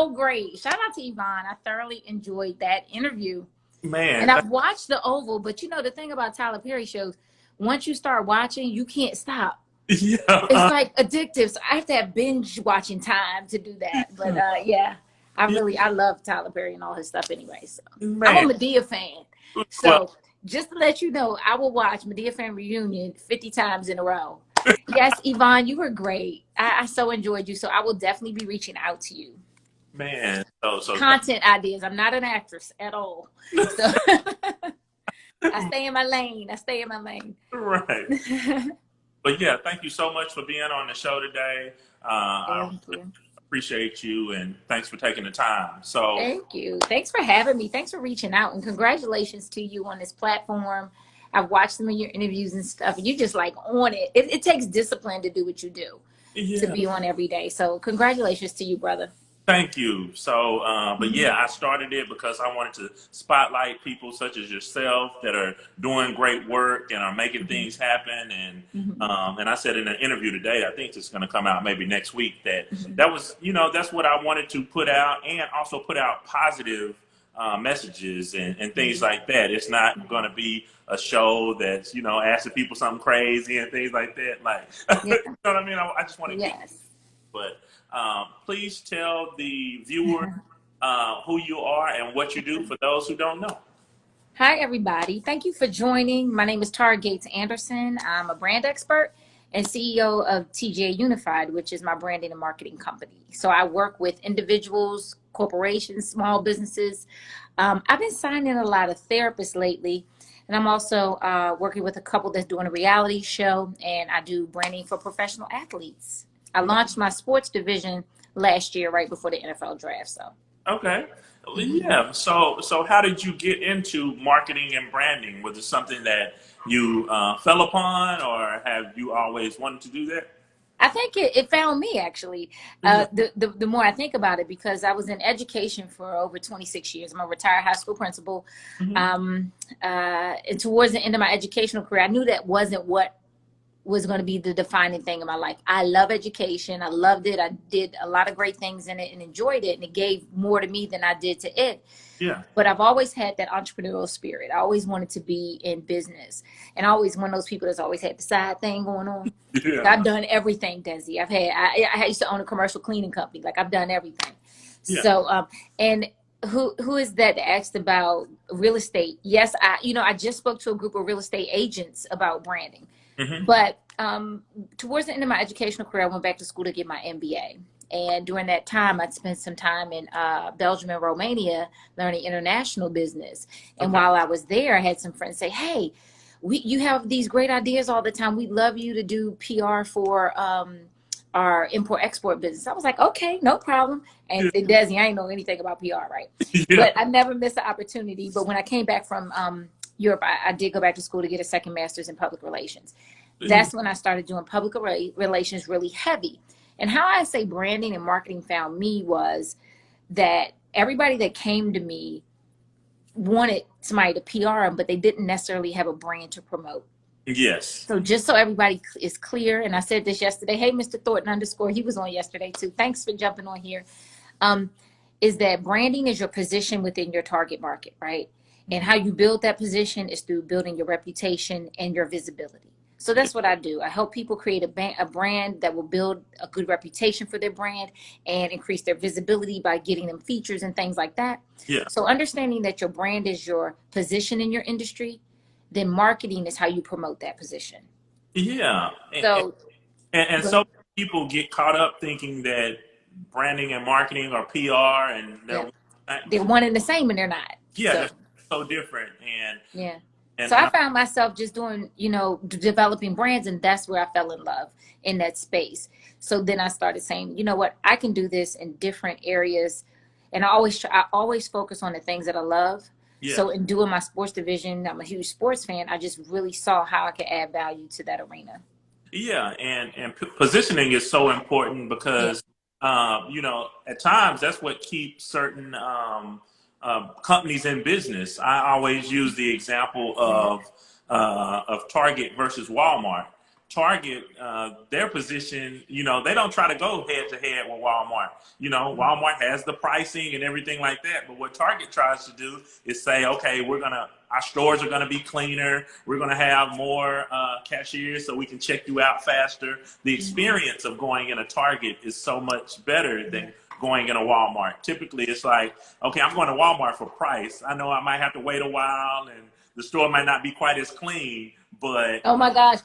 so great. Shout out to Yvonne. I thoroughly enjoyed that interview. Man. And I've watched The Oval, but you know, the thing about Tyler Perry shows, once you start watching, you can't stop. Yeah. It's like addictive. So I have to have binge watching time to do that. But yeah, I love Tyler Perry and all his stuff anyway. So I'm a Man. Medea fan. Well, So just to let you know, I will watch Medea Fan Reunion 50 times in a row. Yes, Yvonne, you were great. I so enjoyed you. So I will definitely be reaching out to you. man. So Content ideas. I'm not an actress at all. So I stay in my lane. right. But yeah, thank you so much for being on the show today. I Thank you. appreciate you, and thanks for taking the time. So Thank you. Thanks for having me. Thanks for reaching out, and congratulations to you on this platform. I've watched some of your interviews and stuff, and you just like on it. It takes discipline to do what you do, to yeah. be on every day. So congratulations to you, brother. Thank you. So, but yeah, I started it because I wanted to spotlight people such as yourself that are doing great work and are making things happen. And I said in an interview today, I think it's going to come out maybe next week, that was, that's what I wanted to put out, and also put out positive messages and things like that. It's not going to be a show that's, asking people something crazy and things like that. Like, Yeah. you know what I mean? I just want to keep, Yes. but please tell the viewer who you are and what you do for those who don't know. Hi, everybody. Thank you for joining. My name is Tara Gates Anderson. I'm a brand expert and CEO of TJ Unified, which is my branding and marketing company. So I work with individuals, corporations, small businesses. I've been signing a lot of therapists lately, and I'm also working with a couple that's doing a reality show, and I do branding for professional athletes. I launched my sports division last year, right before the NFL draft. So Okay. Yeah. So how did you get into marketing and branding? Was it something that you fell upon, or have you always wanted to do that? I think it found me actually. Yeah. The more I think about it, because I was in education for over 26 years. I'm a retired high school principal. And towards the end of my educational career, I knew that wasn't what was going to be the defining thing in my life. I love education. I loved it. I did a lot of great things in it and enjoyed it. And it gave more to me than I did to it. Yeah. But I've always had that entrepreneurial spirit. I always wanted to be in business. And I always one of those people that's always had the side thing going on. Yeah. I've done everything, Dessie. I used to own a commercial cleaning company. Like I've done everything. Yeah. So, and who is that asked about real estate? Yes, I just spoke to a group of real estate agents about branding. But towards the end of my educational career, I went back to school to get my MBA. And during that time, I spent some time in Belgium and Romania learning international business. And while I was there, I had some friends say, hey, you have these great ideas all the time. We'd love you to do PR for our import-export business. I was like, okay, no problem. And Dessie, I ain't know anything about PR, right? Yeah. But I never missed an opportunity. But when I came back from Europe, I did go back to school to get a second master's in public relations. That's when I started doing public relations really heavy. And how I say branding and marketing found me was that everybody that came to me wanted somebody to PR them, but they didn't necessarily have a brand to promote. Yes. So just so everybody is clear, and I said this yesterday, hey, Mr. Thornton _ he was on yesterday too. Thanks for jumping on here. Is that branding is your position within your target market, right? And how you build that position is through building your reputation and your visibility. So that's what I do. I help people create a brand that will build a good reputation for their brand and increase their visibility by getting them features and things like that. Yeah. So understanding that your brand is your position in your industry, then marketing is how you promote that position. Yeah. So so people get caught up thinking that branding and marketing are PR, and they're one and the same, and they're not. Yeah, they're so different. So I found myself just doing, developing brands, and that's where I fell in love in that space. So then I started saying, you know what, I can do this in different areas. And I always focus on the things that I love. Yeah. So in doing my sports division, I'm a huge sports fan. I just really saw how I could add value to that arena. Yeah. And positioning is so important because, at times that's what keeps certain, companies in business. I always use the example of Target versus Walmart. Target, their position, you know, they don't try to go head to head with Walmart. You know, Walmart has the pricing and everything like that. But what Target tries to do is say, okay, our stores are gonna be cleaner. We're gonna have more cashiers so we can check you out faster. The experience of going in a Target is so much better than going in a Walmart. Typically, it's like, okay, I'm going to Walmart for price. I know I might have to wait a while, and the store might not be quite as clean, but oh my gosh.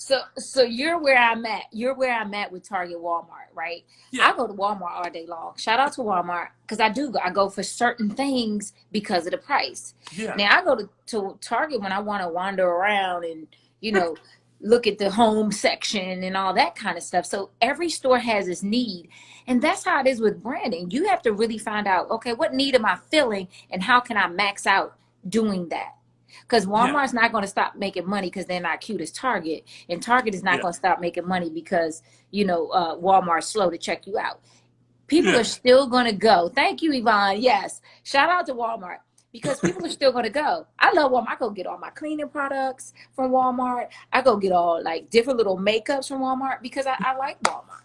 So you're where I'm at. You're where I'm at with Target, Walmart, right? yeah, I go to Walmart all day long. Shout out to Walmart, because I do go. I go for certain things because of the price. yeah, Now I go to Target when I want to wander around and, you know, look at the home section and all that kind of stuff. So every store has its need. And that's how it is with branding. You have to really find out, okay, what need am I filling and how can I max out doing that? Because yeah, Walmart's not going to stop making money because they're not cute as Target. And Target is not yeah, going to stop making money because, you know, Walmart's slow to check you out. People yeah. are still going to go. Thank you, Yvonne. Yes. Shout out to Walmart, because people are still going to go. I love Walmart. I go get all my cleaning products from Walmart. I go get all like different little makeups from Walmart because I like Walmart.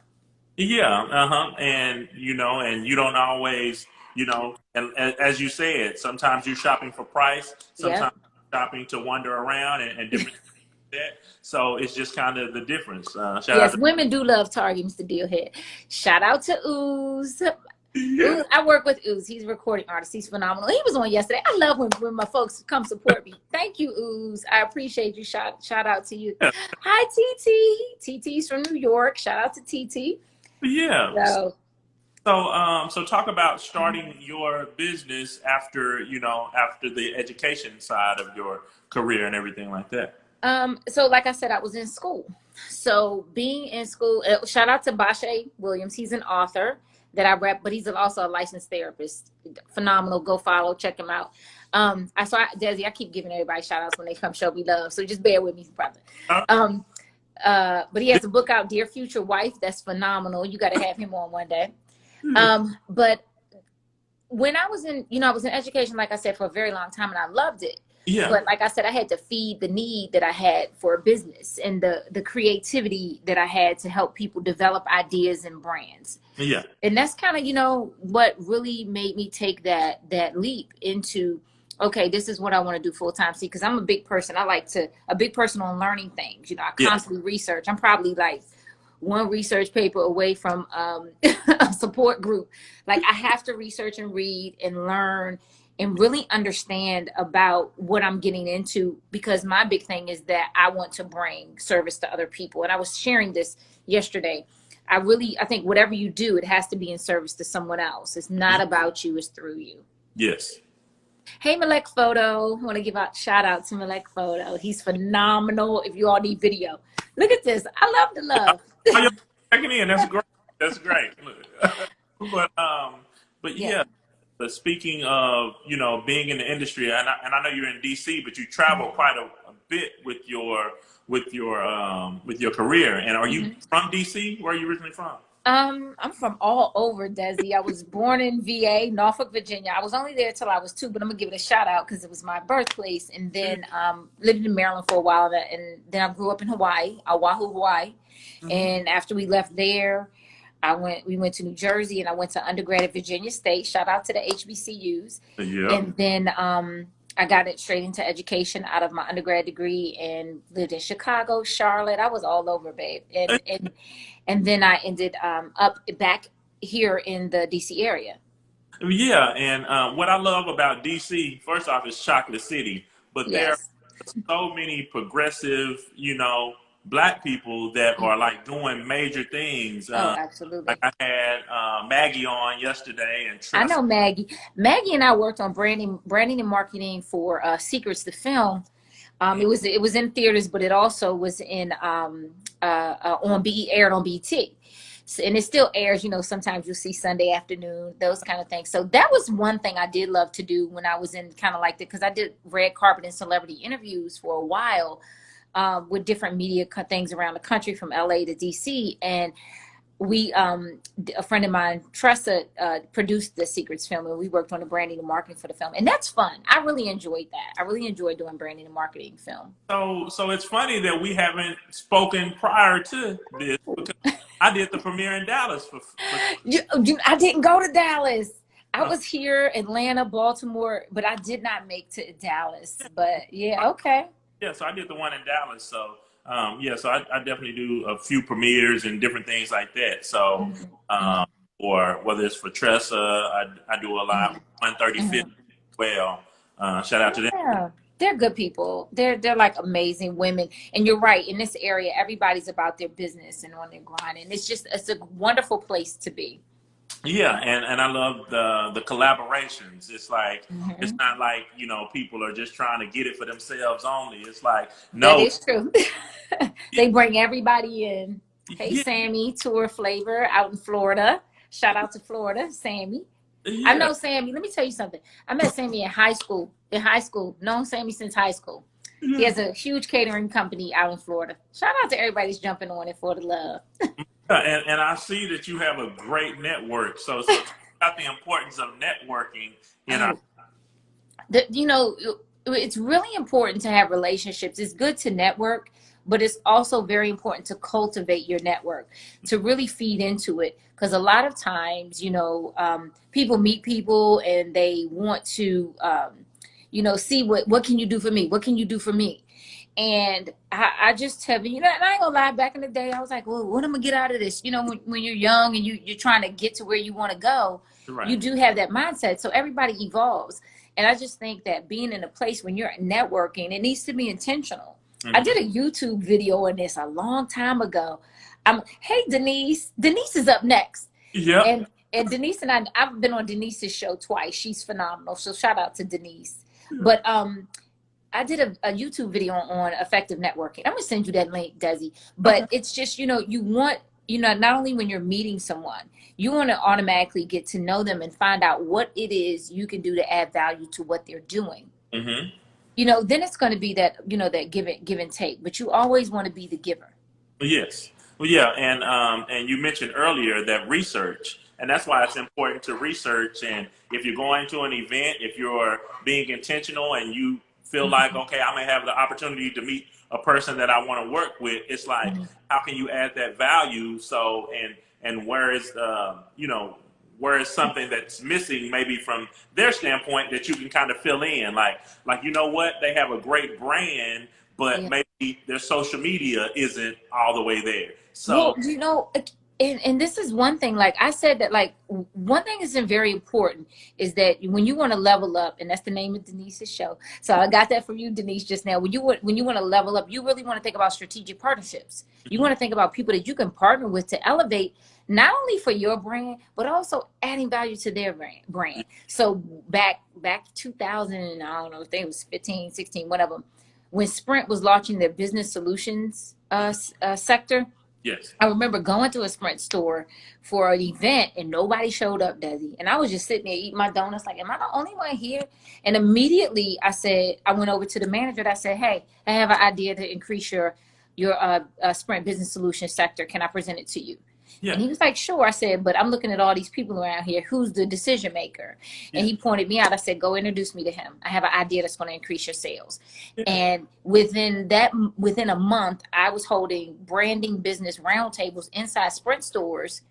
Yeah, and you know, and you don't always, you know, and as you said, sometimes you're shopping for price, sometimes Yep. you're shopping to wander around and different things like that. So it's just kind of the difference. Shout out Yes, to women do love Target, Mr. Dealhead. Shout out to Ooze. yeah, Ooze, I work with Ooze. He's a recording artist. He's phenomenal. He was on yesterday. I love when my folks come support me. Thank you, Ooze. I appreciate you. Shout out to you. yeah, Hi, TT. TT's from New York. Shout out to TT. yeah. So, So talk about starting your business after, you know, after the education side of your career and everything like that. so like I said, I was in school. So being in school, shout out to Bashe Williams. He's an author that I rep, but he's also a licensed therapist. Phenomenal. Go follow, check him out. Desi, I keep giving everybody shout outs when they come show me love. So just bear with me, brother. Uh, Um, but he has a book out, Dear Future Wife. That's phenomenal. You got to have him on one day. But when I was in, I was in education, like I said, for a very long time, and I loved it. yeah, But like I said, I had to feed the need that I had for a business and the creativity that I had to help people develop ideas and brands. yeah, And that's kind of, what really made me take that leap into, okay, this is what I want to do full time. See, because I'm a big person. A big person on learning things. I yeah, constantly research. I'm probably like one research paper away from a support group. Like I have to research and read and learn and really understand about what I'm getting into, because my big thing is that I want to bring service to other people. And I was sharing this yesterday. I think whatever you do, it has to be in service to someone else. It's not about you, it's through you. yes. Hey, Malek Photo. I want to give a shout out to Malek Photo. He's phenomenal. If you all need video, look at this. I love the love. Oh, you're checking in. That's great. That's great. but but Yeah. yeah. But speaking of, being in the industry, and I know you're in DC, but you travel quite a bit with your career. And are you from DC? Where are you originally from? I'm from all over, Dessie. I was born in VA, Norfolk, Virginia. I was only there till I was 2, but I'm gonna give it a shout out because it was my birthplace. And then lived in Maryland for a while, and then I grew up in Hawaii, Oahu, Hawaii. And after we left there, we went to New Jersey, and I went to undergrad at Virginia State. Shout out to the HBCUs. Yeah. And then I got it straight into education out of my undergrad degree and lived in Chicago, Charlotte. I was all over, babe. And then I ended up back here in the DC area. Yeah, and what I love about DC, first off, is Chocolate City, but there are Yes. so many progressive, Black people that are like doing major things. Oh, Like absolutely. I had Maggie on yesterday, and I trust. know Maggie. Maggie and I worked on branding and marketing for Secrets the film. It was in theaters, but it also was in aired on BT. So, and it still airs, sometimes you'll see Sunday afternoon, those kind of things. So that was one thing I did love to do when I was in kind of like because I did red carpet and celebrity interviews for a while with different media things around the country from LA to DC. And a friend of mine, Tressa, produced the Secrets film, and we worked on the branding and marketing for the film, and that's fun. I really enjoyed that. I really enjoyed doing branding and marketing film. So it's funny that we haven't spoken prior to this because I did the premiere in Dallas for I didn't go to Dallas. I was here, Atlanta, Baltimore, but I did not make to Dallas. But yeah, okay. yeah. So I did the one in Dallas. So yeah, so I definitely do a few premieres and different things like that. So or whether it's for Tressa, I do a lot. 135th well. Shout out to them. Yeah, they're good people. They're like amazing women. And you're right. In this area, everybody's about their business and on their grind. And it's a wonderful place to be. Yeah, and I love the collaborations. It's like it's not like, you know, people are just trying to get it for themselves only. It's like That no, is true. They bring everybody in. Hey, yeah, Sammy, Tour Flavor out in Florida. Shout out to Florida, Sammy. I yeah, know Sammy. Let me tell you something. I met Sammy in high school. Known Sammy since high school. He has a huge catering company out in Florida. Shout out to everybody that's jumping on it for the love. and I see that you have a great network. So talk about the importance of networking in our You know, it's really important to have relationships. It's good to network, but it's also very important to cultivate your network, to really feed into it. Because a lot of times, you know, people meet people and they want to, you know, see what can you do for me? What can you do for me? And I just tell you, you know, and I ain't gonna lie, back in the day, I was like, well, what am I gonna get out of this? You know, when you're young and you're trying to get to where you want to go, you right. do have that mindset. So everybody evolves. And I just think that being in a place when you're networking, it needs to be intentional. I did a YouTube video on this a long time ago. Hey, Denise. Denise is up next. Yep. And Denise and I've been on Denise's show twice. She's phenomenal. So shout out to Denise. But I did a YouTube video on effective networking. I'm gonna send you that link, Dessie. But it's just, you know, you want, you know, not only when you're meeting someone, you want to automatically get to know them and find out what it is you can do to add value to what they're doing. You know, then it's going to be that, you know, that give and take. But you always want to be the giver. Yes. Well, yeah, and you mentioned earlier that research, and that's why it's important to research. And if you're going to an event, if you're being intentional and you feel like, okay, I may have the opportunity to meet a person that I want to work with, it's like, how can you add that value? So, and where is, you know, where is something that's missing maybe from their standpoint that you can kind of fill in, like, you know what, they have a great brand, but maybe their social media isn't all the way there. So, well, you know, and this is one thing, like I said, that like one thing that's very important is that when you want to level up, and that's the name of Denise's show. So I got that from you, Denise, just now. When you want to level up, you really want to think about strategic partnerships. You want to think about people that you can partner with to elevate, not only for your brand, but also adding value to their brand. So back 2000, I don't know if it was 15, 16, whatever, when Sprint was launching their business solutions sector. yes. I remember going to a Sprint store for an event and nobody showed up, Dessie. And I was just sitting there eating my donuts like, am I the only one here? And immediately I went over to the manager and I said, hey, I have an idea to increase your Sprint business solutions sector. Can I present it to you? Yeah. And he was like, sure. I said, but I'm looking at all these people around here. Who's the decision maker? Yeah. And he pointed me out. I said, go introduce me to him. I have an idea that's going to increase your sales. Yeah. And within a month, I was holding branding business roundtables inside Sprint stores,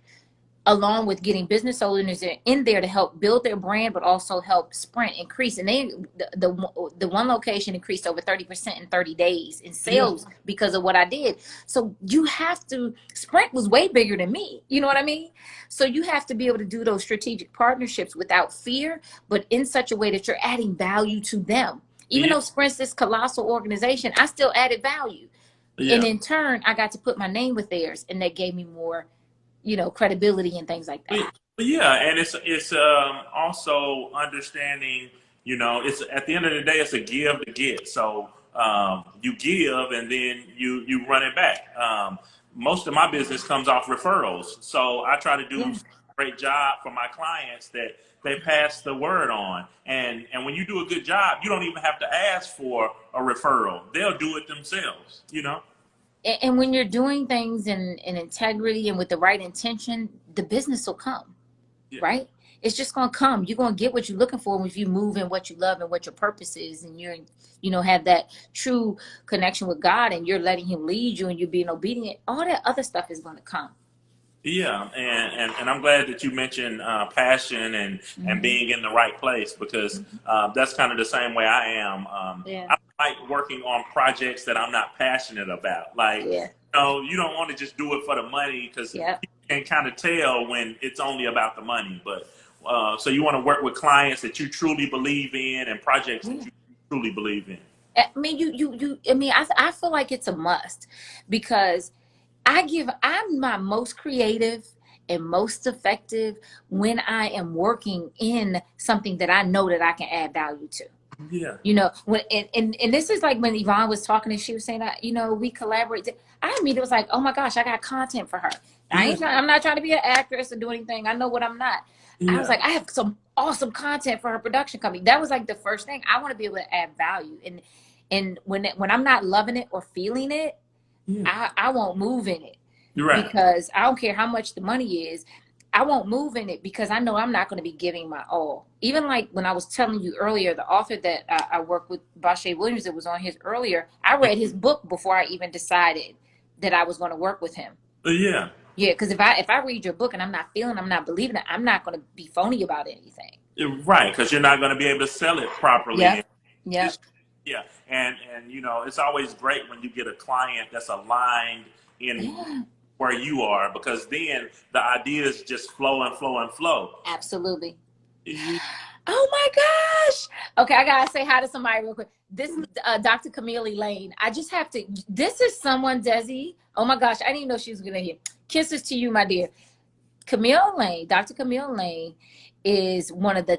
along with getting business owners in there to help build their brand, but also help Sprint increase. And the one location increased over 30% in 30 days in sales because of what I did. So you have to, Sprint was way bigger than me. You know what I mean? So you have to be able to do those strategic partnerships without fear, but in such a way that you're adding value to them. Even though Sprint's this colossal organization, I still added value. And in turn, I got to put my name with theirs, and that gave me more, you know, credibility and things like that. Yeah, and it's also understanding, you know, it's at the end of the day, it's a give to get. So you give and then you run it back. Most of my business comes off referrals, so I try to do a great job for my clients that they pass the word on. And when you do a good job, you don't even have to ask for a referral; they'll do it themselves. You know. And when you're doing things in integrity and with the right intention, the business will come, right? It's just going to come. You're going to get what you're looking for if you move in what you love and what your purpose is, and you're, have that true connection with God, and you're letting him lead you, and you're being obedient. All that other stuff is going to come. Yeah, and I'm glad that you mentioned passion and being in the right place, because that's kind of the same way I am. I like working on projects that I'm not passionate about. Like, you don't want to just do it for the money, because you can kind of tell when it's only about the money. But so you want to work with clients that you truly believe in, and projects that you truly believe in. I mean, I feel like it's a must, because I'm my most creative and most effective when I am working in something that I know that I can add value to. Yeah. When and this is like when Yvonne was talking and she was saying that, we collaborate. I mean, it was like, oh my gosh, I got content for her. I'm not trying to be an actress or do anything. I know what I'm not. I was like, I have some awesome content for her production company. That was like the first thing. I want to be able to add value. And when I'm not loving it or feeling it, I won't move in it. Right. Because I don't care how much the money is. I won't move in it because I know I'm not going to be giving my all. Even like when I was telling you earlier, the author that I work with, Bashe Williams, that was on his earlier, I read his book before I even decided that I was going to work with him. Yeah, because if I read your book and I'm not believing it, I'm not going to be phony about anything. Right, because you're not going to be able to sell it properly. Yeah. And it's always great when you get a client that's aligned in where you are, because then the ideas just flow and flow and flow. Absolutely. Oh my gosh. Okay, I gotta say hi to somebody real quick. This is Dr. Camille Lane. I just have to. This is someone, Dessie. Oh my gosh, I didn't even know she was gonna hear. Kisses to you, my dear. Camille Lane, Dr. Camille Lane, is one of the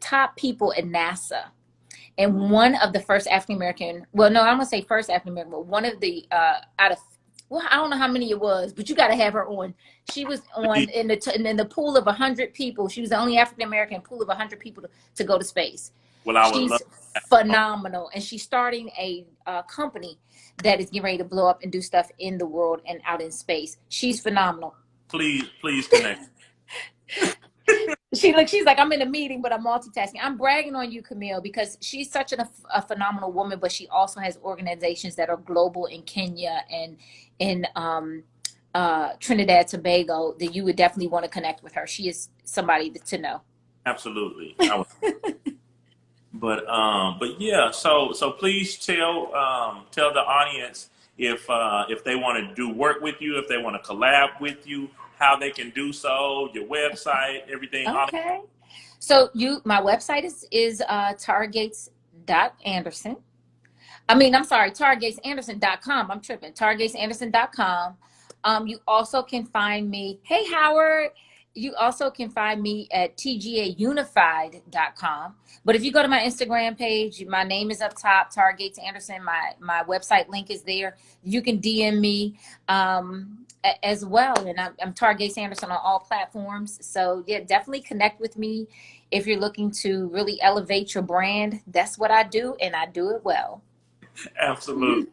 top people at NASA, and one of the first African American. Well, no, I'm gonna say first African American, but one of the out of. Well, I don't know how many it was, but you got to have her on. She was on in the pool of 100 people. She was the only African American pool of 100 people to go to space. Well, she's phenomenal, and she's starting a company that is getting ready to blow up and do stuff in the world and out in space. She's phenomenal. Please connect. She's like, I'm in a meeting, but I'm multitasking. I'm bragging on you, Camille, because she's such a phenomenal woman, but she also has organizations that are global in Kenya and in Trinidad, Tobago, that you would definitely want to connect with her. She is somebody to know. Absolutely. But yeah, so please tell the audience if they want to do work with you, if they want to collab with you, how they can do so, your website, everything. Okay. So my website is targates.anderson. targatesanderson.com. I'm tripping. targatesanderson.com. You also can find me. Hey, Howard. You also can find me at tgaunified.com. But if you go to my Instagram page, my name is up top, Targates Anderson. My website link is there. You can DM me as well. And I'm Targates Anderson on all platforms. So yeah, definitely connect with me if you're looking to really elevate your brand. That's what I do, and I do it well. Absolutely.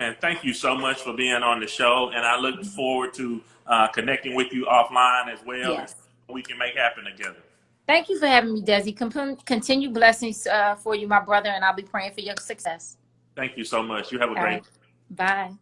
And thank you so much for being on the show. And I look forward to connecting with you offline as well. Yes. We can make happen together. Thank you for having me, Dessie. Continue blessings for you, my brother, and I'll be praying for your success. Thank you so much. You have a great day. Bye.